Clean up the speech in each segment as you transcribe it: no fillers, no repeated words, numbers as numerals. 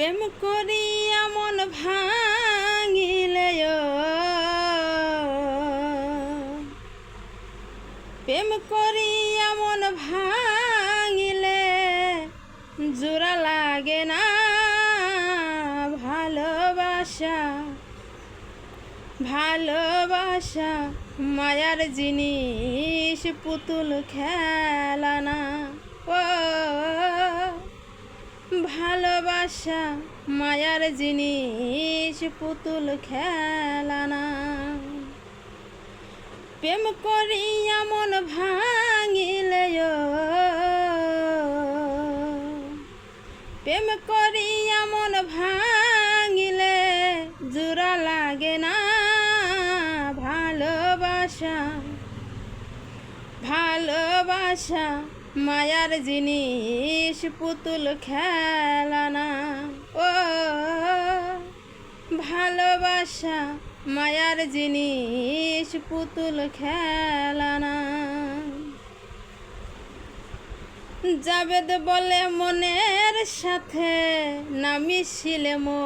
প্রেম করিয়া মন ভাঙিলে প্রেম করিয়া মন ভাঙিলে জোড়া লাগে না ভালোবাসা ভালোবাসা মায়ার জিনিস পুতুল খেলা না ও ভালোবাসা মায়ার জিনিস পুতুল খেলা না প্রেম করিয়া মন ভাঙিলে প্রেম করিয়া মন ভাঙিলে জোড়া লাগে না ভালোবাসা ভালোবাসা মায়ার জিনিস পুতুল খেলা না ও ভালোবাসা মায়ার জিনিস পুতুল খেলা না জাবেদ বলে মনের সাথে না মিশিলে মো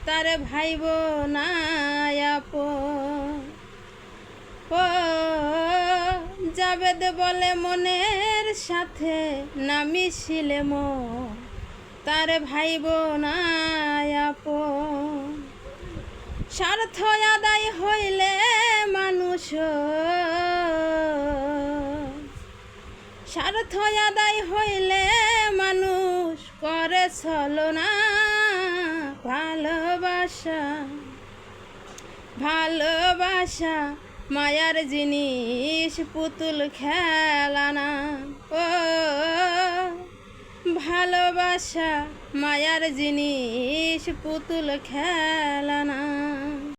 তারে ভাইব না আপন ও জাবেদ বলে মনের সাথে না মিশিলে মো তারে ভাইব না আপন স্বার্থ আদায় হইলে মানুষ স্বার্থ আদায় হইলে মানুষ করে ছলনা ভালোবাসা ভালোবাসা মায়ার জিনিস পুতুল খেলা না ও ভালোবাসা মায়ার জিনিস পুতুল খেলা না।